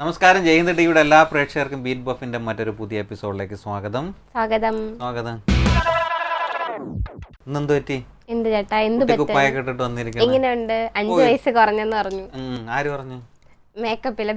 നമസ്കാരം. ജയന്ത് ടിവിയുടെ എല്ലാ പ്രേക്ഷകർക്കും ബീറ്റ് ബഫിന്റെ മറ്റൊരു പുതിയ എപ്പിസോഡിലേക്ക് സ്വാഗതം. സ്വാഗതം. ഇന്നെന്ത് പറ്റി? എന്ത് ചേട്ടാ, എന്ത് കുപ്പായൊക്കെ ഇട്ടിട്ട് വന്നിരിക്കുന്നു? എങ്ങനെയുണ്ട്? 5 വയസ്സ് കുറഞ്ഞെന്ന് പറഞ്ഞു. ആര് പറഞ്ഞു? മേക്കപ്പില്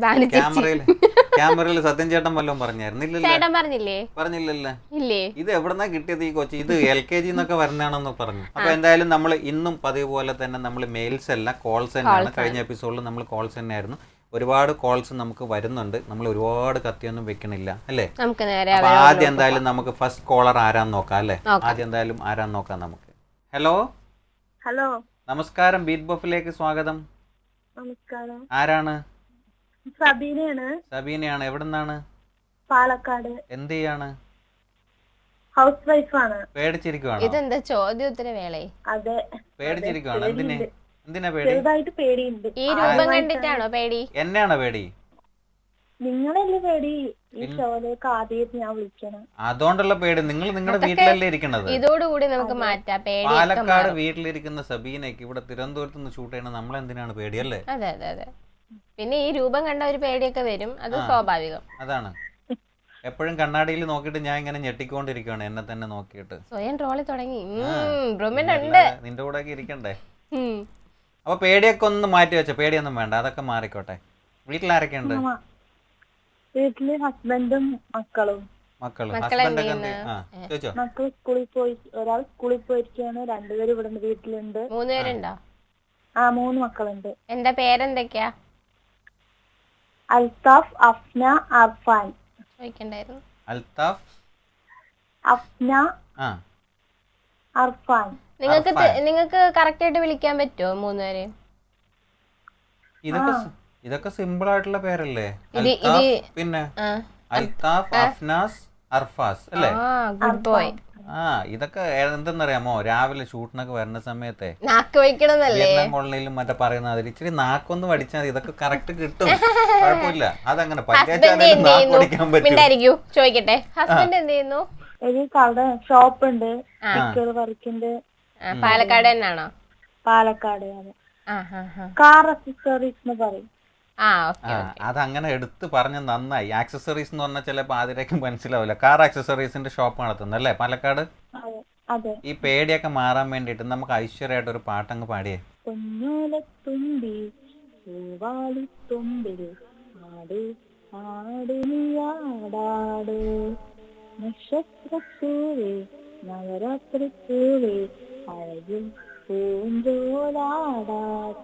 ക്യാമറയിൽ സത്യം ചേട്ടൻ വല്ലതും പറഞ്ഞായിരുന്നില്ലല്ലോ? ചേട്ടൻ പറഞ്ഞില്ലല്ലോ. ഇല്ലേ? ഇത് എവിടെന്നാ കിട്ടിയത് ഈ കൊച്ചി? ഇത് LKG എന്നൊക്കെ വരുന്നതാണെന്ന് പറഞ്ഞു. അപ്പൊ എന്തായാലും നമ്മൾ ഇന്നും പതിവ് പോലെ തന്നെ നമ്മൾ മെയിൽസ് അല്ല, കോൾസ് തന്നെയാണ്. കഴിഞ്ഞ എപ്പിസോഡിൽ നമ്മൾ കോൾസ് തന്നെയായിരുന്നു. ഒരുപാട് കോൾസ് നമുക്ക് വരുന്നുണ്ട്. നമ്മൾ ഒരുപാട് കത്തിയൊന്നും വെക്കണില്ല അല്ലേ? അപ്പൊ ആദ്യം എന്തായാലും നമുക്ക് ഫസ്റ്റ് കോളർ ആരാന്ന് നോക്കാം അല്ലേ? ആദ്യം എന്തായാലും ആരാന്ന് നോക്കാം നമുക്ക്. ഹലോ, നമസ്കാരം. ബീറ്റ് ബഫിലേക്ക് സ്വാഗതം. നമസ്കാരം. ആരാണ്? സബീനയാണ്. എവിടുന്നാണ്? പാലക്കാട്. എന്ത് ചെയ്യാണ്? ഹൗസ് വൈഫാണ്. പേടിച്ചിരിക്കുവാണോ? ഇതെന്താ ചോദ്യോത്തര വേള? അതെ, പേടിച്ചിരിക്കുവാണോ? എന്തിനാ പേടി? ചെറുതായിട്ട് പേടിയുണ്ട്. ഈ രൂപം കണ്ടിട്ടാണോ പേടി? എന്നെയാണോ പേടി? നിങ്ങളല്ലേ പേടി? ഈ ഷോയിലേക്ക് ആദ്യമായിട്ട് ഞാൻ വിളിക്കണം. അതുകൊണ്ടുള്ള പേടി. നിങ്ങൾ നിങ്ങളുടെ വീട്ടിലല്ലേ ഇരിക്കണത്? ഇതോടുകൂടി നമുക്ക് മാറ്റാം പേടി. പാലക്കാട് വീട്ടിലിരിക്കുന്ന സബീനയ്ക്ക് ഇവിടെ തിരുവനന്തപുരത്ത് നിന്ന് ഷൂട്ട് ചെയ്യണം. നമ്മളെന്തിനാണ് പേടിയല്ലേ? അതെ. പിന്നെ ഈ രൂപം കണ്ട ഒരു പേടിയൊക്കെ വരും, അത് സ്വാഭാവികം. അതാണ്. എപ്പോഴും കണ്ണാടിയിൽ നോക്കിയിട്ട് ഞാൻ ഇങ്ങനെ ഞെട്ടിക്കൊണ്ടിരിക്കുകയാണ് എന്നെ തന്നെ നോക്കിയിട്ട്. സ്വയം ട്രോളി തുടങ്ങി. നിന്റെ കൂടെ ഒക്കെ ഇരിക്കണ്ടേ? അപ്പൊ പേടിയൊക്കെ ഒന്ന് മാറ്റി വെച്ച. പേടിയൊന്നും വേണ്ട, അതൊക്കെ മാറിക്കോട്ടെ. വീട്ടിലാരൊക്കെ ഉണ്ട്? വീട്ടില് ഹസ്ബൻഡും മക്കളും. ചോദിച്ചോ. മക്കൾ സ്കൂളിൽ പോയി. ഒരാൾ സ്കൂളിൽ പോയിരിക്കുകയാണ്. 2 പേര് ഇവിടെ വീട്ടിലുണ്ട്. 3 പേരുണ്ടോ? 3 മക്കളുണ്ട്. എന്റെ പേരെന്തൊക്കെയാ? അൽത്താഫ്, അഫ്ന, അർഫാൻ. ചോദിക്കണ്ടായിരുന്നു. അൽത്താഫ്, അഫ്ന, അർഫാൻ. നിങ്ങൾക്ക് കറക്റ്റ് ആയിട്ട് വിളിക്കാൻ പറ്റുമോ 3 പേരെയും? ഇതൊക്കെ സിമ്പിൾ ആയിട്ടുള്ള പേരല്ലേ? പിന്നെ അൽത്താഫ്, അഫ്നാസ്, അർഫാസ് അല്ലേ? Good boy. ഇതൊക്കെ എന്തെന്നറിയാമോ, രാവിലെ ഷൂട്ടിനൊക്കെ വരുന്ന സമയത്തെ നാക്ക് വയ്ക്കണമെന്നല്ലേ കൊള്ളയിലും മറ്റേ പറയുന്ന അതിൽ ഇച്ചിരി നാക്കൊന്ന് പഠിച്ചാൽ മതി. ഇതൊക്കെ കറക്റ്റ് കിട്ടും. കുഴപ്പമില്ല. അതങ്ങനെ ചോദിക്കട്ടെ, ഹസ്ബൻഡ് എന്ത് ചെയ്യുന്നു? ഒരു കട ഷോപ്പ് ഉണ്ട്, വർക്കുണ്ട്. പാലക്കാട് തന്നെയാണോ? പാലക്കാട്. കാർ അക്സസറീസ് എന്ന് പറയും. അതങ്ങനെ എടുത്ത് പറഞ്ഞ നന്നായി. ആക്സസറീസ് എന്ന് പറഞ്ഞാൽ ചിലപ്പോ ആദ്യമേക്കും മനസ്സിലാവില്ല. കാർ ആക്സസറീസിന്റെ ഷോപ്പ് നടത്തുന്നത് അല്ലേ പാലക്കാട്? ഈ പേടിയൊക്കെ മാറാൻ വേണ്ടിട്ട് നമുക്ക് ഐശ്വര്യമായിട്ട് ഒരു പാട്ടങ്ങ് പാടിയേ. പൊന്നോലത്തുമ്പി പൂവാലിത്തുമ്പിൽ ആട് ആട് നീയാടാട്, നക്ഷത്രപ്പൂവേ നവരാത്രിപ്പൂവേ അഴകിൽ പൂഞ്ചോലാടാട്.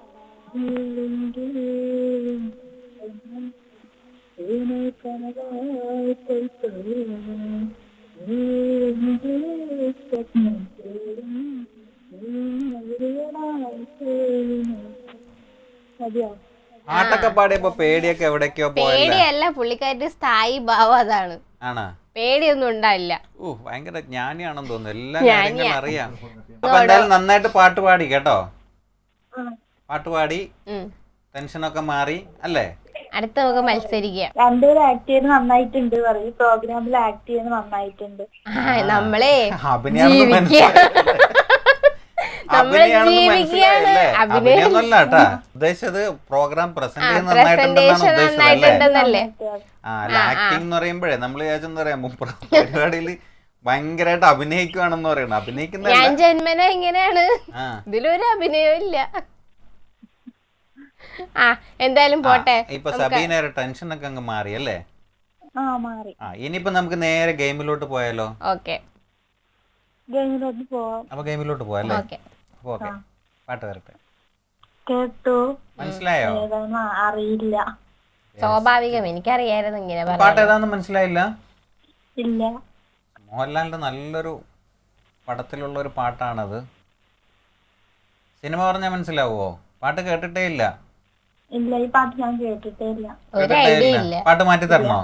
പാട്ടൊക്കെ പാടിയപ്പോ പേടിയൊക്കെ എവിടേക്കോ പേടിയല്ല, പുള്ളിക്കാരുടെ സ്ഥായി ഭാവം അതാണ്. ആണോ? പേടിയൊന്നും ഉണ്ടായില്ല. ഭയങ്കര ജ്ഞാനിയാണെന്ന് തോന്നുന്നു. എല്ലാ കാര്യങ്ങളും അറിയാം. അപ്പൊ എന്തായാലും നന്നായിട്ട് പാട്ട് പാടി കേട്ടോ. പാട്ടുപാടി ടെൻഷനൊക്കെ മാറി അല്ലേ? അടുത്ത നമുക്ക് മത്സരിക്കാം. 2 പേര് ആക്ട് ചെയ്ത് നന്നായിട്ടുണ്ട് പറയും. പ്രോഗ്രാമിൽ ആക്ട് ചെയ്ത് നന്നായിട്ടുണ്ട്. നമ്മളെ അഭിനയൊന്നുമല്ല കേട്ടാ ഉദ്ദേശിച്ചത്. പ്രോഗ്രാം പ്രസന്റേഷനുണ്ടെന്നല്ലേ? ആക്ടിങ് എന്ന് പറയുമ്പോഴേ നമ്മൾ വിചാരിച്ചെന്ന് പറയാം പരിപാടിയിൽ ഭയങ്കരമായിട്ട് അഭിനയിക്കുവാണെന്ന് പറയണം. അഭിനയിക്കുന്ന ഞാൻ ജന്മന ഇങ്ങനെയാണ്, ഇതിലൊരു അഭിനയം ഇല്ല. എന്തായാലും പോട്ടെ. ഇപ്പൊ സബീനയുടെ ടെൻഷനൊക്കെ അങ്ങ് മാറി അല്ലേ? ഇനിയിപ്പോ നമുക്ക് നേരെ ഗെയിമിലോട്ട് പോയാലോ? ഓക്കെ, അപ്പൊ ഗെയിമിലോട്ട് പോയല്ലേ? ഓക്കെ, പാട്ട് വരട്ടെ. കേട്ടോ? മനസ്സിലായോ? അറിയില്ല. സ്വാഭാവികം, എനിക്കറിയായിരുന്നു ഇങ്ങനെ. പാട്ട് ഏതാന്ന് മനസ്സിലായില്ല? ഇല്ല. മോഹൻലാലിന്റെ നല്ലൊരു പടത്തിലുള്ള ഒരു പാട്ടാണത്. സിനിമ പറഞ്ഞാൽ മനസ്സിലാവോ? പാട്ട് കേട്ടിട്ടേ ഇല്ല. ഇല്ല, ഈ പാട്ട് ഞാൻ കേട്ടിട്ടേ ഇല്ല. പാട്ട് മാറ്റി തരണോ?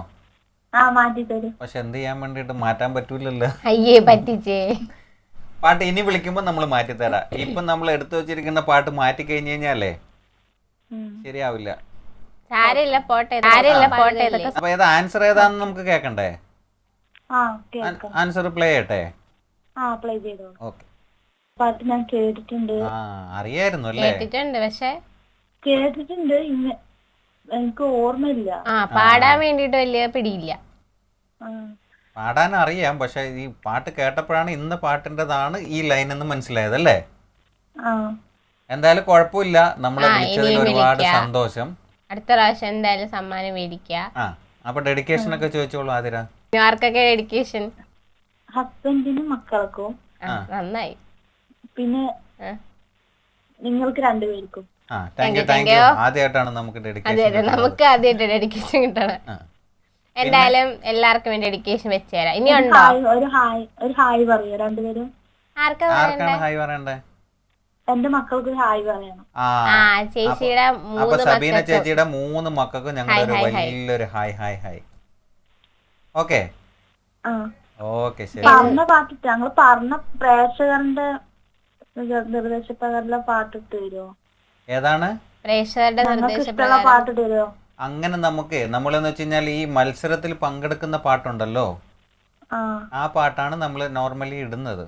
മാറ്റി തരും. പക്ഷെ എന്ത് ചെയ്യാൻ വേണ്ടിട്ട് മാറ്റാൻ പറ്റൂലല്ലോ. അയ്യേ, പറ്റിച്ചേ. പാട്ട് ഇനി വിളിക്കുമ്പോ നമ്മൾ മാറ്റി തരാം. ഇപ്പൊ നമ്മൾ എടുത്തു വെച്ചിരിക്കുന്ന പാട്ട് മാറ്റി കഴിഞ്ഞു കഴിഞ്ഞാലേ ശരിയാവില്ല. അപ്പൊ ഏതാ ആൻസർ ഏതാന്ന് നമുക്ക് കേക്കണ്ടേ? ആൻസർ പ്ലേ ചെയ്യട്ടെ? ഓക്കെ. പാട്ട് ഞാൻ കേട്ടിട്ടുണ്ട്. അറിയായിരുന്നു അല്ലേ? കേട്ടിട്ടുണ്ട്, പക്ഷെ കേട്ടിട്ടുണ്ട്. എനിക്ക് ഓർമ്മയില്ല. പാടാൻ വേണ്ടിട്ട് വലിയ പിടിയില്ല. ആ. പാടാൻ അറിയാം, പക്ഷെ ഈ പാട്ട് കേട്ടപ്പോഴാണ് ഇന്ന പാട്ടിൻ്റെതാണ് ഈ ലൈൻ എന്ന് മനസ്സിലായത് അല്ലേ? ആ. എന്തായാലും കുഴപ്പമില്ല, നമ്മളെ വിളിച്ചതിൽ ഇനിയും ഒരുപാട് വിളിക്കാം. സന്തോഷം. അടുത്ത പ്രാവശ്യം എന്തായാലും സമ്മാനം മേടിക്ക. ആ അപ്പൊ ഡെഡിക്കേഷൻ ഒക്കെ ചോദിച്ചോളൂ ആതിര. ആർക്കൊക്കെ ഡെഡിക്കേഷൻ? ഹസ്ബൻഡിനും മക്കൾക്കും നന്നായി. പിന്നെ നിങ്ങൾക്ക് രണ്ടുപേർക്കും. ആ താങ്ക് യു താങ്ക് യു. ആദ്യമായിട്ടാണ് നമുക്ക് അതെ ഡെഡിക്കേഷൻ. അതെ, നമുക്ക് ആദ്യമായിട്ട് ഡെഡിക്കേഷൻ കിട്ടണം. എന്തായാലും എല്ലാവർക്കും വേണ്ടി ഡെഡിക്കേഷൻ വെച്ചുതരാം. ഇനി ഉണ്ടോ? ഒരു ഹായ് പറയോ രണ്ടുപേരും? ആർക്കാ ആർക്കാണ് ഹായ് പറയണ്ടേ? എന്റെ മക്കൾക്ക് ഹായ് പറയണം. ചേച്ചിയുടെ അപ്പൊ 3 സബീന മക്കൾക്കും. ചേച്ചിയുടെ 3 മക്കൾക്കും ഞങ്ങളൊരു ഹായ്, ഹായ്. വലിയൊരു ഹായ് ഹായ് ഹായ്. ഓക്കെ ആ. ഓക്കെ ശരി. പറഞ്ഞ പാട്ടിട്ട് ഞങ്ങൾ പറഞ്ഞ പ്രേക്ഷകരുടെ നിർദ്ദേശപ്രകാരമുള്ള പാട്ടിട്ട് തരുമോ? ഏതാണ് പ്രേക്ഷകരുടെ ഞങ്ങൾക്ക് ഇഷ്ടമുള്ള പാട്ടിട്ട് തരുമോ? അങ്ങനെ നമുക്ക് നമ്മളെന്ന് വെച്ച് കഴിഞ്ഞാൽ ഈ മത്സരത്തിൽ പങ്കെടുക്കുന്ന പാട്ടുണ്ടല്ലോ, ആ. ആ പാട്ടാണ് നമ്മൾ നോർമലി ഇടുന്നത്.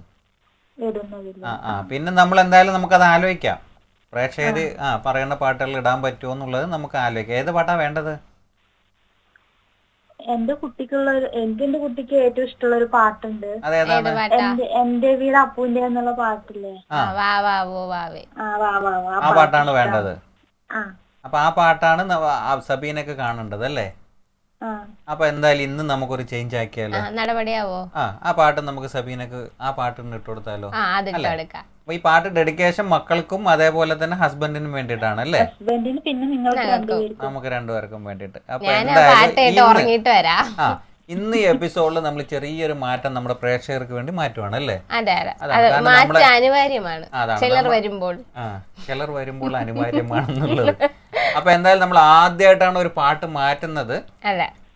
ഇടുന്നതില്ല. പിന്നെ നമ്മൾ എന്തായാലും നമുക്കത് ആലോചിക്കാം. പ്രേക്ഷകർ പറയുന്ന പാട്ടുകൾ ഇടാൻ പറ്റുമോ എന്നുള്ളത് നമുക്ക് ആലോചിക്കാം. ഏത് പാട്ടാ വേണ്ടത്? എന്റെ കുട്ടിക്ക് ഏറ്റവും ഇഷ്ടമുള്ള ഒരു പാട്ടുണ്ട്. അതേതാണ്? എന്റെ വീട് അപ്പൂന്റെ എന്നുള്ള പാട്ടില്ലേ? വാ വാ വോ വാവേ. ആ പാട്ടാണ് വേണ്ടത്. ആ. അപ്പൊ ആ പാട്ടാണ് സബീനക്ക് കാണേണ്ടത് അല്ലേ? ആ. അപ്പൊ എന്തായാലും ഇന്ന് നമുക്കൊരു ചേഞ്ച് ആക്കിയാലോ? നടപടിയാവോ? ആ പാട്ട് നമുക്ക് സബീനക്ക് ആ പാട്ടിന് ഇട്ട് കൊടുത്താലോ? അപ്പൊ ഈ പാട്ട് ഡെഡിക്കേഷൻ മക്കൾക്കും അതേപോലെ തന്നെ ഹസ്ബൻഡിനും വേണ്ടിയിട്ടാണ് അല്ലേ? ഹസ്ബൻഡിന് പിന്നെ നിങ്ങൾക്ക് രണ്ടുപേർക്കും. നമുക്ക് രണ്ടുപേർക്കും വേണ്ടിട്ട്. അപ്പൊ ഉറങ്ങിട്ട് വരാം. ഇന്ന് ഈ എപ്പിസോഡിൽ നമ്മൾ ചെറിയൊരു മാറ്റം നമ്മുടെ പ്രേക്ഷകർക്ക് വേണ്ടി മാറ്റുവാണ് അല്ലേ? അനിവാര്യമാണ്. ചിലർ വരുമ്പോൾ അനിവാര്യമാണെന്നുള്ളത്. അപ്പൊ എന്തായാലും നമ്മൾ ആദ്യമായിട്ടാണ് ഒരു പാട്ട് മാറ്റുന്നത്.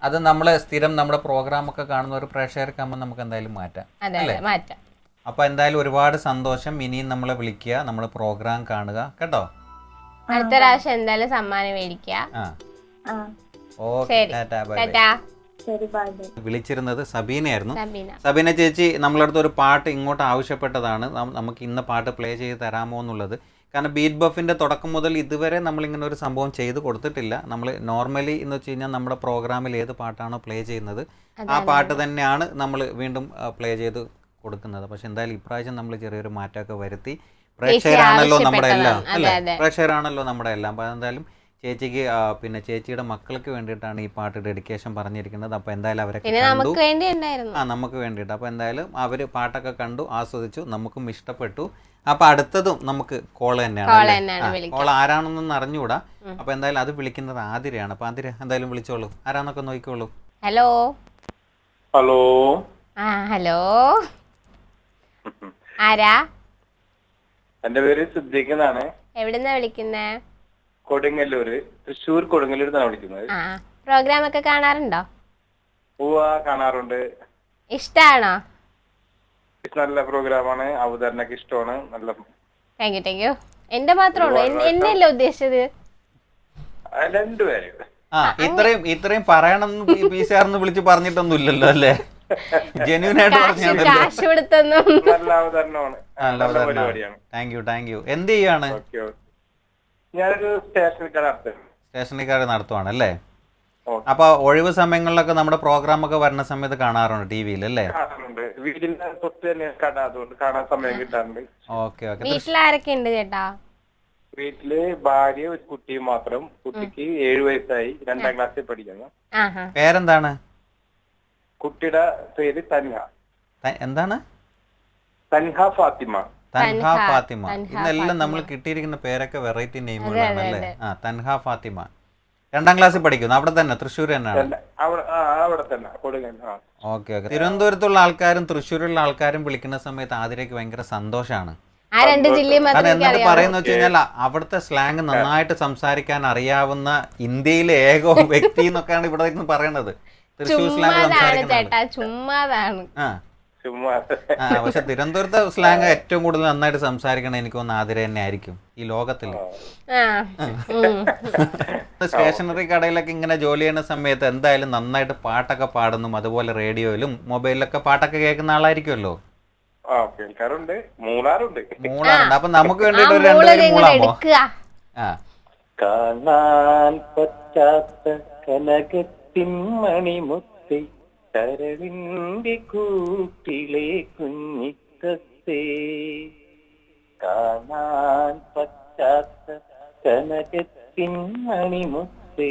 അത് നമ്മള് സ്ഥിരം നമ്മുടെ പ്രോഗ്രാം ഒക്കെ കാണുന്ന ഒരു പ്രേക്ഷകർക്കാകുമ്പോൾ നമുക്ക് എന്തായാലും മാറ്റാം അല്ലേ? അപ്പൊ എന്തായാലും ഒരുപാട് സന്തോഷം. ഇനിയും നമ്മളെ വിളിക്കുക, നമ്മളെ പ്രോഗ്രാം കാണുക കേട്ടോ. അടുത്ത പ്രാവശ്യം എന്തായാലും സമ്മാനം മേടിക്കുക. Okay, tata bye bye. വിളിച്ചിരുന്നത് സബീനയായിരുന്നു. സബീന ചേച്ചി നമ്മളടുത്ത് ഒരു പാട്ട് ഇങ്ങോട്ട് ആവശ്യപ്പെട്ടതാണ്, നമുക്ക് ഇന്ന പാട്ട് പ്ലേ ചെയ്ത് തരാമോ എന്നുള്ളത്. കാരണം ബീറ്റ് ബഫിൻ്റെ തുടക്കം മുതൽ ഇതുവരെ നമ്മളിങ്ങനെ ഒരു സംഭവം ചെയ്ത് കൊടുത്തിട്ടില്ല. നമ്മൾ നോർമലി എന്ന് വെച്ച് കഴിഞ്ഞാൽ നമ്മുടെ പ്രോഗ്രാമിൽ ഏത് പാട്ടാണോ പ്ലേ ചെയ്യുന്നത് ആ പാട്ട് തന്നെയാണ് നമ്മൾ വീണ്ടും പ്ലേ ചെയ്ത് കൊടുക്കുന്നത്. പക്ഷെ എന്തായാലും ഇപ്രാവശ്യം നമ്മൾ ചെറിയൊരു മാറ്റമൊക്കെ വരുത്തി. പ്രേക്ഷകരാണല്ലോ നമ്മുടെ എല്ലാം അല്ലേ? പ്രേക്ഷകരാണല്ലോ നമ്മുടെ എല്ലാം. അപ്പോൾ എന്തായാലും ചേച്ചിക്ക് പിന്നെ ചേച്ചിയുടെ മക്കൾക്ക് വേണ്ടിയിട്ടാണ് ഈ പാട്ട് ഡെഡിക്കേഷൻ പറഞ്ഞിരിക്കുന്നത്. അപ്പോൾ എന്തായാലും അവരൊക്കെ കണ്ടു. നമുക്ക് വേണ്ടിയിട്ട്. അപ്പോൾ എന്തായാലും അവർ പാട്ടൊക്കെ കണ്ടു, ആസ്വദിച്ചു, നമുക്കും ഇഷ്ടപ്പെട്ടു. അപ്പോൾ അടുത്തതും നമുക്ക് കോൾ തന്നെയാണ്. കോൾ ആരാണെന്നൊന്നും അറിഞ്ഞുകൂടാ. അപ്പോൾ എന്തായാലും അത് വിളിക്കുന്നത് ആതിരയാണ്. അപ്പോൾ ആതിര എന്തായാലും വിളിച്ചോളൂ, ആരാന്നൊക്കെ നോക്കിക്കോളൂ. Hello hello. ഹലോ, ആരാ? എന്റെ പേര് സിദ്ദീഖ് എന്നാണ്. എവിടുന്നാ വിളിക്കുന്നേ? കൊടുങ്ങല്ലൂര്, തൃശ്ശൂർ കൊടുങ്ങല്ലൂർ എന്നാണ് വിളിക്കുന്നത്. പ്രോഗ്രാം ഒക്കെ കാണാറുണ്ടോ? കാണാറുണ്ട്. ഇഷ്ടാണോ? നല്ല പ്രോഗ്രാമാണ്, അവതരണൊക്കെ ഇഷ്ടമാണ്. നല്ല താങ്ക് യു. എന്റെ മാത്രമാണോ? എന്നല്ലേ ഉദ്ദേശിച്ചത്? രണ്ടുപേര്. ഇത്രയും പറയണമെന്ന് PCR വിളിച്ച് പറഞ്ഞിട്ടൊന്നും ഇല്ലല്ലോ അല്ലേ? ജെന്യൂൻ ആയിട്ട് കാശ് കൊടുത്തൊന്നും. നല്ല അവതരണമാണ്, നല്ല പരിപാടിയാണ്. Thank you. എന്ത് ചെയ്യാണ്? ഞാനൊരു സ്റ്റേഷനറി നടത്തുവാണ് അല്ലേ? അപ്പൊ ഒഴിവ് സമയങ്ങളിലൊക്കെ നമ്മുടെ പ്രോഗ്രാം ഒക്കെ വരുന്ന സമയത്ത് കാണാറുണ്ട് ടിവിയിൽ അല്ലേ? വീടിന്റെ തൊട്ട് തന്നെ കട, അതുകൊണ്ട് കാണാൻ സമയം കിട്ടാറുണ്ട്. ഓക്കെ. വീട്ടിലാരൊക്കെ ഉണ്ട് ചേട്ടാ? വീട്ടില് ഭാര്യ, ഒരു കുട്ടിയും മാത്രം. കുട്ടിക്ക് 7 വയസ്സായി, 2ാം ക്ലാസ്സിൽ പഠിക്കുന്നു. പേരെന്താണ്? കുട്ടിയുടെ പേര് തൻഹ. എന്താണ്? തൻഹ ഫാത്തിമ. ഇന്നെല്ലാം നമ്മൾ കിട്ടിയിരിക്കുന്ന പേരൊക്കെ വെറൈറ്റി നെയിമുകളാണ് അല്ലേ? തൻഹ ഫാത്തിമ 2ാം ക്ലാസ്സിൽ പഠിക്കുന്നു. അവിടെ തന്നെ, തൃശ്ശൂർ തന്നെയാണ്? ഓക്കെ. തിരുവനന്തപുരത്തുള്ള ആൾക്കാരും തൃശ്ശൂരുള്ള ആൾക്കാരും വിളിക്കുന്ന സമയത്ത് ആതിരയ്ക്ക് ഭയങ്കര സന്തോഷമാണ്. കാരണം എന്തൊക്കെ പറയുന്ന വെച്ച് കഴിഞ്ഞാൽ അവിടുത്തെ സ്ലാങ് നന്നായിട്ട് സംസാരിക്കാൻ അറിയാവുന്ന ഇന്ത്യയിലെ ഏക വ്യക്തി എന്നൊക്കെയാണ് ഇവിടെ നിന്ന് പറയണത്. തൃശ്ശൂർ സ്ലാങ് സംസാരിക്കുന്നത്. പക്ഷെ തിരുവനന്തപുരത്തെ സ്ലാങ് ഏറ്റവും കൂടുതൽ നന്നായിട്ട് സംസാരിക്കണം എനിക്ക് തോന്നുന്നു ആതിര തന്നെ ആയിരിക്കും ഈ ലോകത്തിൽ. സ്റ്റേഷനറി കടയിലൊക്കെ ഇങ്ങനെ ജോലി ചെയ്യുന്ന സമയത്ത് എന്തായാലും നന്നായിട്ട് പാട്ടൊക്കെ പാടുന്നു, അതുപോലെ റേഡിയോയിലും മൊബൈലിലൊക്കെ പാട്ടൊക്കെ കേൾക്കുന്ന ആളായിരിക്കുമല്ലോ. മൂളാറുണ്ട്. അപ്പൊ നമുക്ക് വേണ്ടിട്ട് ഒരു 2 പേര് മൂളാമോ? കാണാൻ പറ്റും പറ്റാത്ത കനകത്തിൻ മണിമുത്തേ കരളിന്റെ കൂട്ടിലെ കുഞ്ഞിത്തത്തേ കാണാൻ പറ്റാത്ത കനകത്തിൻ മണിമുത്തേ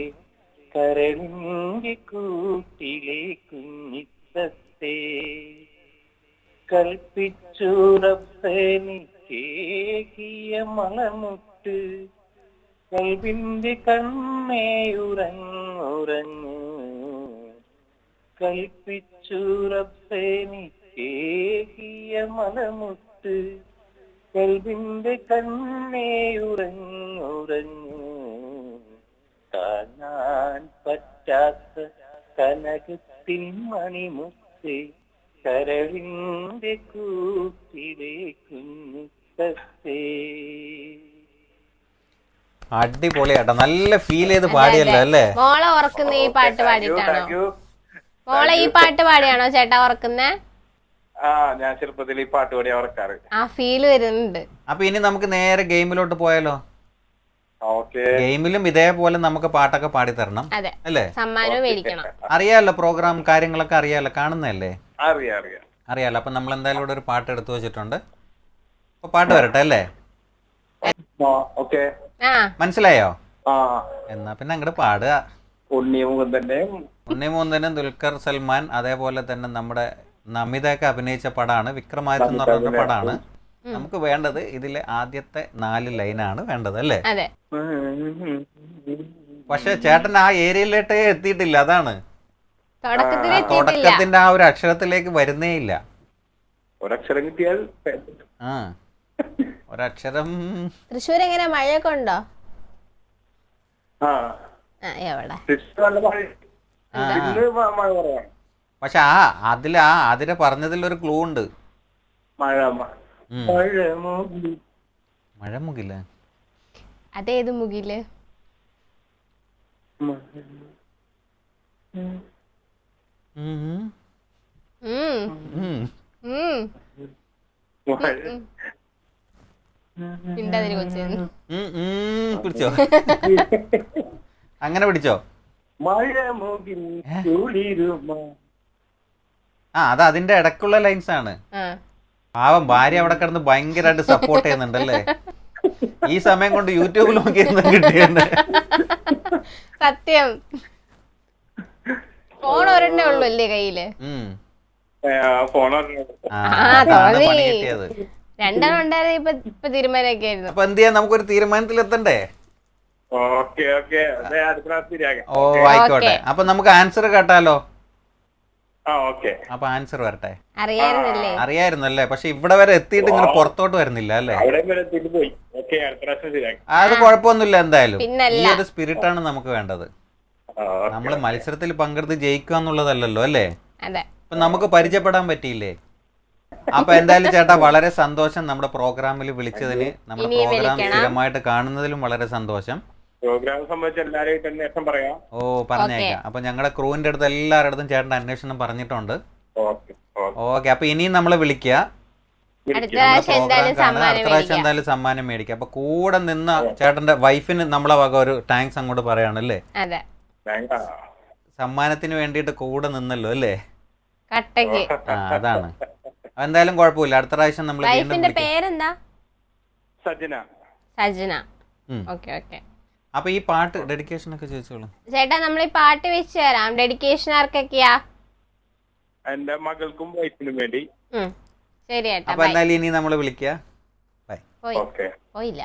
കരളിന്റെ കൂട്ടിലെ കുഞ്ഞിത്തത്തേ കൽപ്പിച്ചുറപ്പെനിക്കേകിയ മണമുട്ട് കൽവിന്റെ കണ്ണേ ഉറങ്ങുറങ്ങ് കൽപ്പിച്ചുറപ്പെനിക്കേകിയ മണമുട്ട് കൽവിന്റെ കണ്ണേ ഉറങ്ങുറങ്ങ് കാണാൻ പറ്റാത്ത കനകത്തിൻ മണിമുത്തേ കരളിന്റെ കൂട്ടിലെ കുഞ്ഞിത്തത്തേ. അടിപൊളിയാട്ടോ, നല്ല ഫീൽ ചെയ്ത് പാടിയല്ലോ അല്ലേ? മോളെ ഉറക്കുന്ന ഈ പാട്ട് പാടിയിട്ടാണോ? മോളെ ഈ പാട്ട് പാടിയാണോ ചേട്ടാ ഉറക്കുന്നേ? ആ, ഞാൻ ചെറുപ്പത്തിൽ ഈ പാട്ട് പാടിയാ ഉറക്കാറ്. ആ ഫീല് വരുന്നുണ്ട്. അപ്പൊ ഇനി നമുക്ക് നേരെ ഗെയിമിലോട്ട് പോയാലോ? ഓക്കെ. ഗെയിമിലും ഇതേപോലെ നമുക്ക് പാട്ടൊക്കെ പാടി തരണം അതെ, അല്ലേ? സമ്മാനവും മേടിക്കണം. അറിയാലോ, പ്രോഗ്രാം കാര്യങ്ങളൊക്കെ അറിയാലോ, കാണുന്നതല്ലേ? അറിയാം. അപ്പൊ നമ്മൾ എന്തായാലും ഇവിടെ ഒരു പാട്ട് എടുത്തു വെച്ചിട്ടുണ്ട്. അപ്പൊ പാട്ട് വരട്ടെ അല്ലേ? ഓക്കെ. മനസ്സിലായോ? ആ, എന്നാ പിന്നെ അങ്ങോട്ട് പാടുക. ഉണ്ണിമുകുന്ദനും ദുൽഖർ സൽമാൻ അതേപോലെ തന്നെ നമ്മുടെ നമിതയൊക്കെ അഭിനയിച്ച പടമാണ്, വിക്രമാദിത്യ എന്ന് പറഞ്ഞ പടമാണ്. നമുക്ക് വേണ്ടത് ഇതിലെ ആദ്യത്തെ 4 ലൈനാണ് വേണ്ടത് അല്ലേ? അതെ. പക്ഷെ ചേട്ടൻ ആ ഏരിയയിലോട്ടേ എത്തിയിട്ടില്ല, അതാണ്. തുടക്കത്തിന്റെ ആ ഒരു അക്ഷരത്തിലേക്ക് വരുന്നേ ഇല്ല. ഒരക്ഷരം കിട്ടിയാൽ ആ, ഒരക്ഷരം. തൃശ്ശൂർ എങ്ങനെ മഴയൊക്കെ ഉണ്ടോ? എവിടെ? പക്ഷെ അതിലെ പറഞ്ഞതിലൊരു ക്ലൂ ഉണ്ട്. മഴമുകില്. അതേത് മുകില്? പിടിച്ചോ? അങ്ങനെ പിടിച്ചോ? ആ, അത് അതിന്റെ ഇടക്കുള്ള ലൈൻസ് ആണ്. പാവം ഭാര്യ അവിടെ കിടന്ന് ഭയങ്കരമായിട്ട് സപ്പോർട്ട് ചെയ്യുന്നുണ്ടല്ലേ? ഈ സമയം കൊണ്ട് യൂട്യൂബിൽ നോക്കിയിരുന്ന കിട്ടിയുണ്ട്. സത്യം. ഫോൺ ഒരെണ്ണേ ഉള്ളൂ അല്ലേ കയ്യില്? രണ്ടെണ്ണം ഉണ്ടായിരുന്നു. ഇപ്പൊ തീരുമാനമൊക്കെ ആയിരുന്നു. അപ്പൊ എന്ത് ചെയ്യാൻ, നമുക്കൊരു തീരുമാനത്തിൽ എത്തണ്ടേ? ഓ ആയിക്കോട്ടെ. അപ്പൊ നമുക്ക് ആൻസർ കേട്ടാലോ? അപ്പൊ ആൻസർ വരട്ടെ. അറിയായിരുന്നല്ലേ? പക്ഷെ ഇവിടെ വരെ എത്തിയിട്ട് ഇങ്ങനെ പുറത്തോട്ട് വരുന്നില്ല അല്ലേ? അത് കുഴപ്പമൊന്നുമില്ല. എന്തായാലും ഈ ഒരു സ്പിരിറ്റ് ആണ് നമുക്ക് വേണ്ടത്. നമ്മള് മത്സരത്തിൽ പങ്കെടുത്ത് ജയിക്കുക എന്നുള്ളതല്ലല്ലോ അല്ലേ? അപ്പൊ നമുക്ക് പരിചയപ്പെടാൻ പറ്റിയില്ലേ? അപ്പൊ എന്തായാലും ചേട്ടാ വളരെ സന്തോഷം നമ്മുടെ പ്രോഗ്രാമിൽ വിളിച്ചതിന്. നമ്മുടെ പ്രോഗ്രാം സ്ഥിരമായിട്ട് കാണുന്നതിലും വളരെ സന്തോഷം. ഓ, പറഞ്ഞേക്കാം. അപ്പൊ ഞങ്ങളുടെ ക്രൂവിന്റെ അടുത്ത് എല്ലാവരുടെ അടുത്തും ചേട്ടന്റെ അന്വേഷണം പറഞ്ഞിട്ടുണ്ട്. ഓക്കെ. അപ്പൊ ഇനിയും നമ്മളെ വിളിക്കുക. അടുത്ത പ്രാവശ്യം എന്തായാലും സമ്മാനം മേടിക്കാം. അപ്പൊ കൂടെ നിന്ന ചേട്ടന്റെ വൈഫിന് നമ്മളെ വക ഒരു താങ്ക്സ് അങ്ങോട്ട് പറയാണല്ലേ? സമ്മാനത്തിന് വേണ്ടിയിട്ട് കൂടെ നിന്നല്ലോ അല്ലേ? അതാണ്. എന്തായാലും കുഴപ്പമില്ല. അടുത്ത പ്രാവശ്യം നമ്മൾ പേരെന്താ? സജന. അപ്പൊ ഈ പാട്ട് ഡെഡിക്കേഷൻ ഒക്കെ ചോദിച്ചോളൂ ചേട്ടാ. നമ്മൾ ഈ പാട്ട് വെച്ച് തരാം. ഡെഡിക്കേഷൻ ആർക്കൊക്കെയാ? എന്റെ മകൾക്കും വൈഫിനും വേണ്ടി. ശരി ചേട്ടാ. അപ്പൊ എന്തായാലും ഇനി നമ്മളെ വിളിക്കുക. പോയില്ല.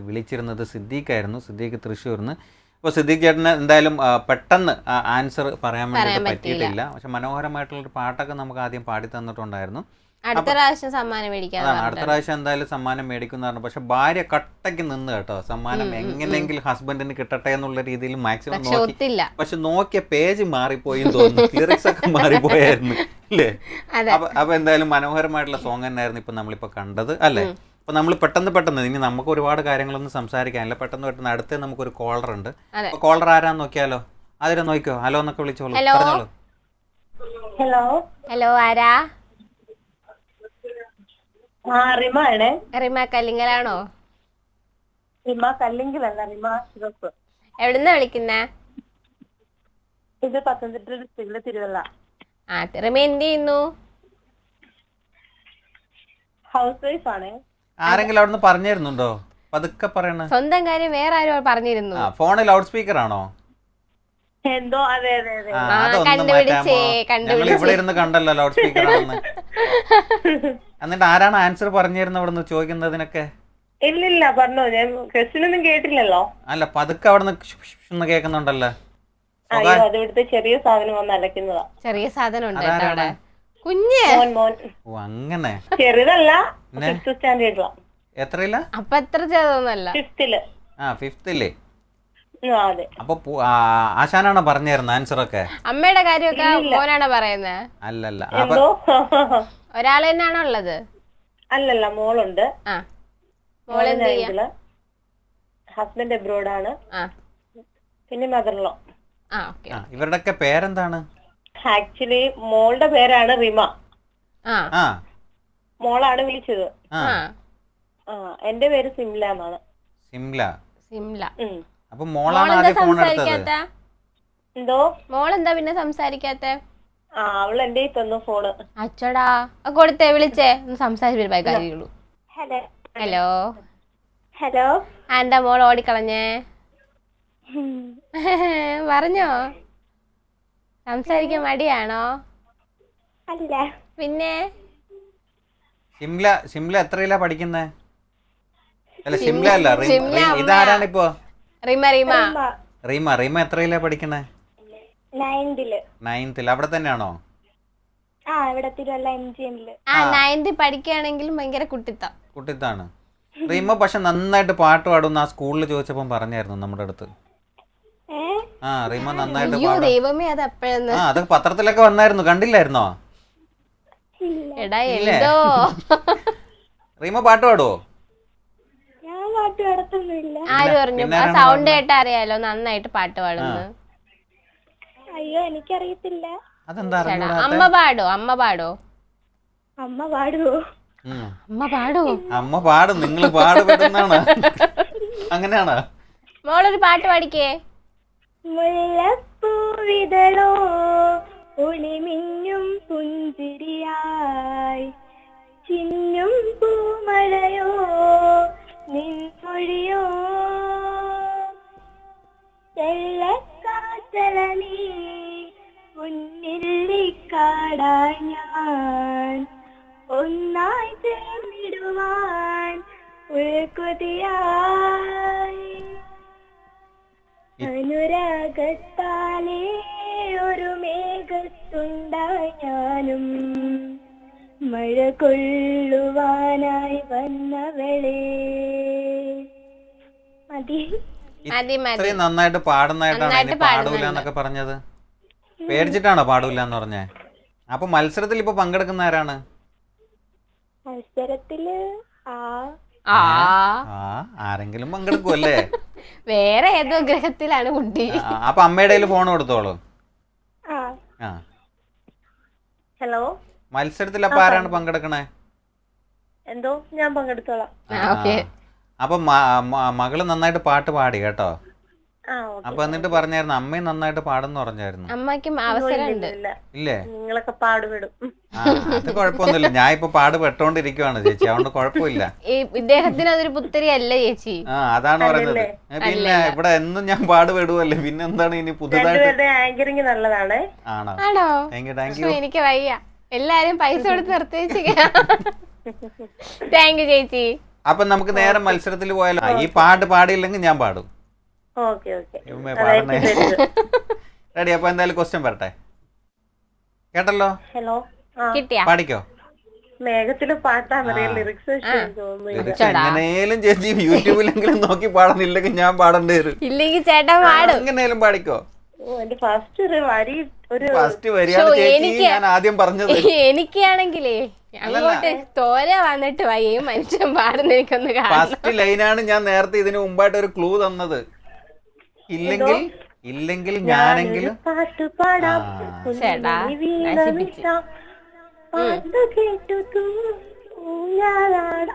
വിളിച്ചിരുന്നത് സിദ്ദീഖായിരുന്നു. സിദ്ദീഖ് തൃശ്ശൂർന്ന്. അപ്പോൾ സിദ്ദീഖ് ചേട്ടന് എന്തായാലും പെട്ടെന്ന് ആൻസർ പറയാൻ വേണ്ടി പറ്റിയിട്ടില്ല. പക്ഷെ മനോഹരമായിട്ടുള്ളൊരു പാട്ടൊക്കെ നമുക്ക് ആദ്യം പാടി തന്നിട്ടുണ്ടായിരുന്നു. അടുത്ത പ്രാവശ്യം സമ്മാനം മേടിക്കാം. അടുത്ത പ്രാവശ്യം എന്തായാലും സമ്മാനം മേടിക്കുന്ന പറഞ്ഞു. പക്ഷെ ഭാര്യ കട്ടയ്ക്ക് നിന്ന് കേട്ടോ. സമ്മാനം എങ്ങനെയെങ്കിലും ഹസ്ബൻഡിന് കിട്ടട്ടെ എന്നുള്ള രീതിയിൽ മാക്സിമം നോക്കി. പക്ഷെ നോക്കിയ പേജ് മാറിപ്പോയി തോന്നുന്നു. ലിറിക്സ് ഒക്കെ മാറിപ്പോയായിരുന്നു അല്ലേ? അപ്പൊ എന്തായാലും മനോഹരമായിട്ടുള്ള സോങ് തന്നെയായിരുന്നു ഇപ്പൊ നമ്മളിപ്പോ കണ്ടത് അല്ലേ? അപ്പൊ നമ്മൾ പെട്ടെന്ന് ഇനി നമുക്ക് ഒരുപാട് കാര്യങ്ങളൊന്നും സംസാരിക്കാനില്ല. പെട്ടെന്ന് അടുത്ത് നമുക്കൊരു കോളർ ഉണ്ട്. അപ്പൊ കോളർ ആരാന്ന് നോക്കിയാലോ? അതിനെ നോക്കിയോ? ഹലോ എന്നൊക്കെ വിളിച്ചോളൂ. പറഞ്ഞോളൂ. ഹലോ, ആരാ? റിമ കല്ലിങ്കലാണോ? റിമ കല്ലിങ്കലല്ല, റിമ ശിവപ്പ്. എവിടുന്നാ വിളിക്കുന്നേ? ഇത് പത്തനംതിട്ട ഡിസ്ട്രിക്റ്റിലെ തിരുവല്ല. ആ, റിമ എന്ത് ചെയ്യുന്നു? ഹൗസ് വൈഫ് ആണ്. ആരെങ്കിലും അവിടുന്ന് പറഞ്ഞിരുന്നുണ്ടോ? പതുക്കെ പറയണ. സ്വന്തം കാര്യം വേറെ ആരും പറഞ്ഞിരുന്നു. ഫോണിൽ ലൗഡ് സ്പീക്കർ ആണോ? എന്തോ അതെ അതെ അതെ. ഞങ്ങൾ ഇവിടെ ഇരുന്ന് കണ്ടല്ലോ ലൗഡ് സ്പീക്കർ ആണെന്ന്. എന്നിട്ട് ആരാണ് ആൻസർ പറഞ്ഞിരുന്നത് അവിടുന്ന് ചോദിക്കുന്നതിനൊക്കെ? ഇല്ലില്ല പറഞ്ഞോ, ഞാൻ ക്വസ്റ്റ്യൻ ഒന്നും കേട്ടില്ലല്ലോ. അല്ല പതുക്കെ അവിടുന്ന് കേൾക്കുന്നുണ്ടല്ലോ. അയ്യോ അത് ഇവിടുത്തെ ചെറിയ സാധനം വന്ന് അലക്കുന്നതാ. ചെറിയ സാധനം ഉണ്ട് കേട്ടോ അവിടെ. കുഞ്ഞ് മോൻ മോൻ. ഓ അങ്ങനെ. ചെറുതല്ല, 5th സ്റ്റാൻഡേർഡിലാ. എത്രയില്ല? അപ്പൊ എത്ര ചെറുതൊന്നല്ല. 5th. ആ 5th. അതെ. അപ്പൊ ആശാനാണോ പറഞ്ഞായിരുന്നു ആൻസർ ഒക്കെ? അമ്മയുടെ കാര്യമൊക്കെ മോനാണോ പറയുന്നത്? അല്ലല്ല. എന്തോ ഒരാൾ തന്നെയാണോ ഉള്ളത്? അല്ലല്ല, മോളുണ്ട്. ആ, മോളെന്ത് ചെയ്യാ? ഹസ്ബൻഡ് എബ്രോഡ് ആണ്. ആ, പിന്നെ മദർലോ. ആ, ഓക്കെ. ഇവരുടെയൊക്കെ പേരെന്താണ്? ആക്ച്വലി മോളുടെ പേരാണ് റിമ. ആ, മോളാണ് വിളിച്ചത്. ആ, എന്റെ പേര് സിംല എന്നാണ്. സിംല. ഉം. അപ്പൊ മോളാണ് ആദ്യം ഫോൺ എടുത്തത്. സംസാരിക്കാത്ത? എന്തോ മോളെന്താ പിന്നെ സംസാരിക്കാത്ത? അവള് എന്റെ തന്നു ഫോണ്. അച്ചടാ കൊടുത്തേ, വിളിച്ചേ, ഒന്ന് സംസാരിച്ചു കാര്യമുള്ളൂ. Hello hello. ഹലോ. എന്താ മോൾ ഓടിക്കളഞ്ഞേ? പറഞ്ഞോ, സംസാരിക്കാൻ മടിയാണോ? അല്ല. പിന്നെ സിംല എത്രയിലാ പഠിക്കുന്നേ? അല്ല സിംല അല്ല, ഇതാരാണിപ്പോ? റിമ. റീമ എത്രയിലാ പഠിക്കണേ? 9th. അവിടെ തന്നെയാണോ? ഇവിടെ തിരുവല്ല MGM-ല്. 9th പഠിക്കുകയാണെങ്കിലും ഭയങ്കര കുട്ടിത്താണ് റീമ. പക്ഷെ നന്നായിട്ട് പാട്ട് പാടുന്ന ആ സ്കൂളിൽ ചോദിച്ചപ്പോ പറഞ്ഞായിരുന്നു നമ്മുടെ അടുത്ത്. റീമ നന്നായിട്ട് പാടും. ദൈവമേ, അത് എപ്പോഴെന്ന്? അതൊക്കെ പത്രത്തിലൊക്കെ വന്നായിരുന്നു, കണ്ടില്ലായിരുന്നോ? എടാ എന്തോ. റീമ പാട്ട് പാടുവോ? ആര് പറഞ്ഞു? ആ സൗണ്ട് കേട്ടാ അറിയാലോ നന്നായിട്ട് പാട്ട് പാടുന്നു. അയ്യോ എനിക്കറിയത്തില്ല. അതെന്താ? അമ്മ പാടോ? അമ്മ പാടുവോ? അമ്മ പാടും, നിങ്ങൾ പാടുപെടുന്നാണ്. അങ്ങനെയാണോ? മോളൊരു പാട്ട് പാടിക്കേ. മുല്ലപ്പൂവിതളോ ഒളിമിന്നും പുഞ്ചിരിയായി ചിന്നും പൂമഴയോ നിൻമൊഴിയോ ചെല്ലക്കാറ്റലനീ മുന്നില്ലിക്കാടായി ഞാൻ ഒന്നായി ചേർന്നിടുവാൻ ഉൾക്കൊതിയായി അനുരാഗത്താലേ ഒരു മേഘത്തുണ്ടായി ഞാനും മഴ കൊള്ളുവാനായി വന്നവളേ. മതി. ഇത്രയും നന്നായിട്ട് പാടുന്നതായിട്ടാണ് പാടൂല എന്നൊക്കെ പറഞ്ഞത്. പേടിച്ചിട്ടാണോ പാടൂല എന്ന് പറഞ്ഞേ? അപ്പൊ മത്സരത്തിൽ ഇപ്പൊ പങ്കെടുക്കുന്ന ആരാണ്? മത്സരത്തില് ആരെങ്കിലും പങ്കെടുക്കുമല്ലേ? വേറെ ഏതോ ഗ്രഹത്തിലാണ് കുട്ടി. അപ്പൊ അമ്മയുടെ ഫോൺ കൊടുത്തോളൂ. ഹലോ. മത്സരത്തിൽ അപ്പൊ ആരാണ് പങ്കെടുക്കണേ? എന്തോ ഞാൻ പങ്കെടുത്തോളാം. അപ്പൊ മകള് നന്നായിട്ട് പാട്ട് പാടി കേട്ടോ. അപ്പൊ എന്നിട്ട് പറഞ്ഞായിരുന്നു അമ്മയും നന്നായിട്ട് പാടെന്ന് പറഞ്ഞായിരുന്നു. അമ്മയ്ക്കും അവസരമുണ്ട് ഇല്ലേ? നിങ്ങളൊക്കെ പാടുപെടും. അത് കുഴപ്പമൊന്നുമില്ല, ഞാൻ ഇപ്പൊ പാടുപെട്ടോണ്ടിരിക്കുവാണ് ചേച്ചി, അതുകൊണ്ട് കുഴപ്പമില്ല. ഇദ്ദേഹത്തിന് അതൊരു പുത്തരി അല്ല ചേച്ചി. അതാണ് പറഞ്ഞത്. പിന്നെ ഇവിടെ എന്നും ഞാൻ പാടുപെടുവല്ലേ, പിന്നെ എന്താണ് ഇനി പുതുതായിട്ട്? ആങ്കറിങ് നല്ലതാണ്. ആണോ? Thank you. എനിക്ക് വയ്യ, എല്ലാരും പൈസ കൊടുത്ത് നിർത്തിച്ച്. താങ്ക് യു ചേച്ചി. അപ്പൊ നമുക്ക് നേരെ മത്സരത്തിൽ പോയാലോ? ഈ പാട്ട് പാടിയില്ലെങ്കിൽ ഞാൻ പാടും. റെഡി? അപ്പൊ എന്തായാലും ക്വസ്റ്റ്യൻ വരട്ടെ, കേട്ടല്ലോ? ഹലോ. പാടിക്കോ. മേഘത്തില് പാട്ടാണ് ലിറിക്സ്. എങ്ങനെയും ചേച്ചി യൂട്യൂബിലെങ്കിലും നോക്കി പാടുന്നില്ലെങ്കിൽ ഞാൻ പാടേണ്ടി വരും. ഇല്ലെങ്കിൽ ചേട്ടാ പാടും. എങ്ങനെയും പാടിക്കോ. ഫസ്റ്റ് വരിയാണ് ചേച്ചി ഞാൻ ആദ്യം പറഞ്ഞത്. എനിക്കാണെങ്കിലേ അങ്ങോട്ട് തോര വന്നിട്ട് വയ്യ മനുഷ്യൻ പാടുന്ന എനിക്കൊന്ന് കാണാം. ഫസ്റ്റ് ലൈനാണ് ഞാൻ നേരത്തെ ഇതിന് മുമ്പായിട്ട് ഒരു ക്ലൂ തന്നത്. ഇല്ലെങ്കിൽ ഞാനെങ്കിലും പാട്ട് പാടാം.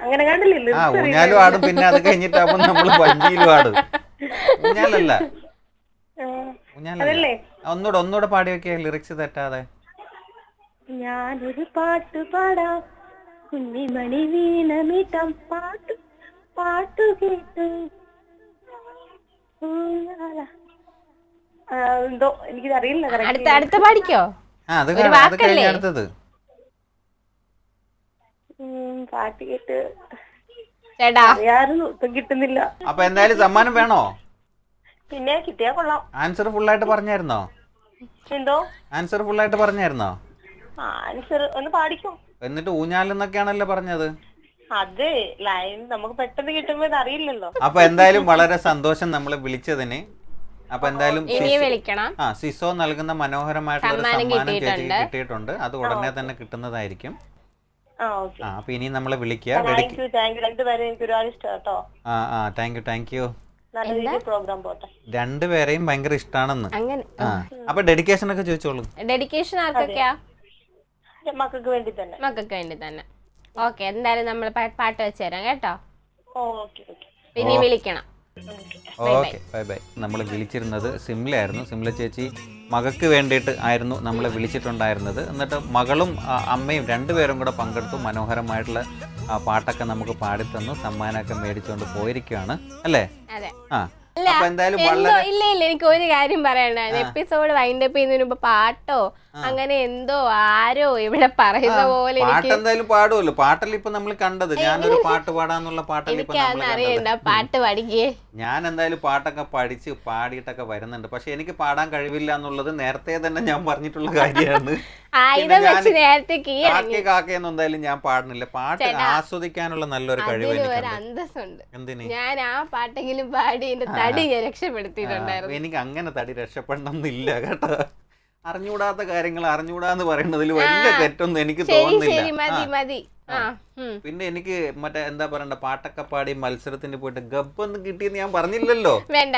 അങ്ങനെ കണ്ടില്ലേ? ഊഞ്ഞാലും ആടും, പിന്നെ അത് കഴിഞ്ഞിട്ടാകുമ്പോ നമ്മള് വഞ്ചിയിലും ആടും. ഊഞ്ഞാലല്ല, ഊഞ്ഞാലല്ല. ഒന്നുകൂടെ പാടി വെക്കുക, ലിറിക്സ് തെറ്റാതെ. ഞാനൊരു പാട്ട് പാടാം, കുഞ്ഞിമണി വീണമിട്ടം പാട്ട് പാട്ടു കേട്ടു. എന്തോ എനിക്കിതറിയില്ല. അടുത്ത പാടിക്കോ. അത് കഴിഞ്ഞ അടുത്തത് പാട്ട് കേട്ട് ചേട്ടാ അറിയാറുന്നു, ഇപ്പം കിട്ടുന്നില്ല. അപ്പൊ എന്തായാലും സമ്മാനം വേണോ? പിന്നെ കിട്ടിയാ കൊള്ളാം. ആൻസർ ഫുള്ളായിട്ട് പറഞ്ഞായിരുന്നോ? എന്തോ ആൻസർ ഫുള്ളായിട്ട് പറഞ്ഞായിരുന്നോ? ആൻസർ ഒന്ന് പാടിക്കോ. എന്നിട്ട് ഊഞ്ഞാലെന്നൊക്കെയാണല്ലോ പറഞ്ഞത്. അത് ലൈൻ നമുക്ക് പെട്ടെന്ന് കിട്ടുമ്പോ ഇത് അറിയില്ലല്ലോ. അപ്പൊ എന്തായാലും വളരെ സന്തോഷം നമ്മളെ വിളിച്ചതിന്. അപ്പൊ എന്തായാലും സിസോ നൽകുന്ന മനോഹരമായിട്ടുള്ള ഒരു സമ്മാനം ചേച്ചിക്ക് കിട്ടിയിട്ടുണ്ട്. അത് ഉടനെ തന്നെ കിട്ടുന്നതായിരിക്കും. അപ്പൊ ഇനി നമ്മളെ വിളിക്കുക. Thank you. രണ്ടുപേരെയും ഭയങ്കര ഇഷ്ടാണെന്ന്. അപ്പൊ ഡെഡിക്കേഷൻ ഒക്കെ ചോദിച്ചോളൂ. ഡെഡിക്കേഷൻ ആർക്കൊക്കെയാ? മക്കൾക്ക് വേണ്ടി തന്നെ. ഓക്കെ, എന്തായാലും നമ്മൾ പാട്ട് വെച്ചുതരാം കേട്ടോ. പിന്നെ വിളിക്കണം. Okay, bye bye. നമ്മൾ വിളിച്ചിരുന്നത് സിംലയായിരുന്നു. സിംല ചേച്ചി മകൾക്ക് വേണ്ടിയിട്ട് ആയിരുന്നു നമ്മളെ വിളിച്ചിട്ടുണ്ടായിരുന്നത്. എന്നിട്ട് മകളും അമ്മയും രണ്ടുപേരും കൂടെ പങ്കെടുത്തു. മനോഹരമായിട്ടുള്ള പാട്ടൊക്കെ നമുക്ക് പാടിത്തന്നു, സമ്മാനമൊക്കെ മേടിച്ചുകൊണ്ട് പോയിരിക്കുകയാണ് അല്ലേ? ഇല്ല എനിക്ക് ഒരു കാര്യം പറയണ്ടായിരുന്നു. എപ്പിസോഡ് വൈൻഡ് അപ്പ് ചെയ്യുന്നതിന് മുമ്പ് പാട്ടോ അങ്ങനെ എന്തോ ആരോ ഇവിടെ പറയുന്ന പോലെ എന്തായാലും പാടുമല്ലോ. പാട്ടല്ല ഇപ്പൊ നമ്മൾ കണ്ടത്. ഞാനൊരു പാട്ട് പാടാന്നുള്ള പാട്ടല്ല അറിയണ്ട. പാട്ട് പഠിക്കേ. ഞാൻ എന്തായാലും പാട്ടൊക്കെ പഠിച്ച് പാടിയിട്ടൊക്കെ വരുന്നുണ്ട്. പക്ഷെ എനിക്ക് പാടാൻ കഴിവില്ല എന്നുള്ളത് നേരത്തെ തന്നെ ഞാൻ പറഞ്ഞിട്ടുള്ള കാര്യമാണ്. കാക്കയെന്ന് എന്തായാലും ഞാൻ പാടുന്നില്ല. പാട്ട് ആസ്വദിക്കാനുള്ള നല്ലൊരു കഴിവ് അന്തസ്സുണ്ട്. ഞാൻ ആ പാട്ടെങ്കിലും പാടി എന്റെ തടി ഞാൻ രക്ഷപ്പെടുത്തിയിട്ടുണ്ടായിരുന്നു. എനിക്ക് അങ്ങനെ തടി രക്ഷപ്പെടണമെന്നില്ല കേട്ടോ. അറിഞ്ഞൂടാത്ത കാര്യങ്ങൾ അറിഞ്ഞൂടാന്ന് പറയുന്നതിൽ വലിയ തെറ്റൊന്നും എനിക്ക് തോന്നുന്നില്ല. പിന്നെ എനിക്ക് മറ്റേ എന്താ പറയണ്ട, പാട്ടൊക്കെ പാടി മത്സരത്തിന് പോയിട്ട് ഗബ്ബൊന്നും കിട്ടിയെന്ന് ഞാൻ പറഞ്ഞില്ലല്ലോ.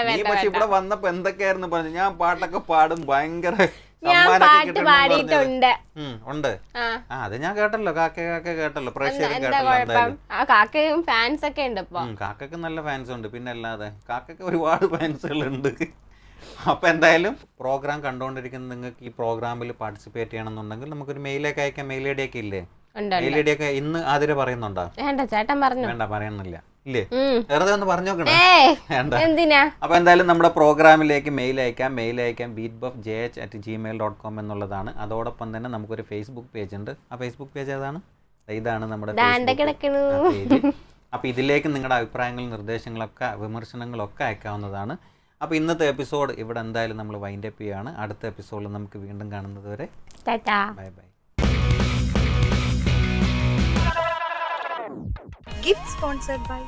നീ പക്ഷെ ഇവിടെ വന്നപ്പോ എന്തൊക്കെയായിരുന്നു പറഞ്ഞു. ഞാൻ പാട്ടൊക്കെ പാടും, ഭയങ്കര ഉണ്ട്. അത് ഞാൻ കേട്ടല്ലോ. കാക്ക കേട്ടല്ലോ. പ്രേക്ഷകരും കേട്ടല്ലോ. കാക്കക്ക് നല്ല ഫാൻസ് ഉണ്ട്. പിന്നെ അല്ലാതെ കാക്കക്ക് ഒരുപാട് ഫാൻസുകളുണ്ട്. അപ്പൊ എന്തായാലും പ്രോഗ്രാം കണ്ടുകൊണ്ടിരിക്കുന്ന നിങ്ങൾക്ക് ഈ പ്രോഗ്രാമിൽ പാർട്ടിസിപ്പേറ്റ് ചെയ്യണമെന്നുണ്ടെങ്കിൽ നമുക്കൊരു മെയിലേക്ക് അയക്കാം. മെയിൽ ഐ ഡി ഒക്കെ ഇല്ലേ? മെയിൽ ഐ ഡി ഒക്കെ ഇന്ന് ആതിര പറയുന്നുണ്ടോ? വേണ്ട, പറയുന്നില്ല. ഇല്ലേ? വെറുതെ ഒന്ന് പറഞ്ഞു നോക്കണേ. അപ്പൊ എന്തായാലും നമ്മുടെ പ്രോഗ്രാമിലേക്ക് മെയിൽ അയക്കാം. beatbuffjh@gmail.com എന്നുള്ളതാണ്. അതോടൊപ്പം തന്നെ നമുക്കൊരു ഫേസ്ബുക്ക് പേജ് ഉണ്ട്. ആ ഫേസ്ബുക്ക് പേജ് ഏതാണ്? ഇതാണ് നമ്മുടെ പേജ്. അപ്പൊ ഇതിലേക്ക് നിങ്ങളുടെ അഭിപ്രായങ്ങളും നിർദ്ദേശങ്ങളൊക്കെ വിമർശനങ്ങളൊക്കെ അയക്കാവുന്നതാണ്. അപ്പോൾ ഇന്നത്തെ എപ്പിസോഡ് ഇവിടെ എന്തായാലും നമ്മൾ വൈൻഡ് അപ്പ് ചെയ്യുകയാണ്. അടുത്ത എപ്പിസോഡിൽ നമുക്ക് വീണ്ടും കാണുന്നത് വരെ bye bye. Gift sponsored by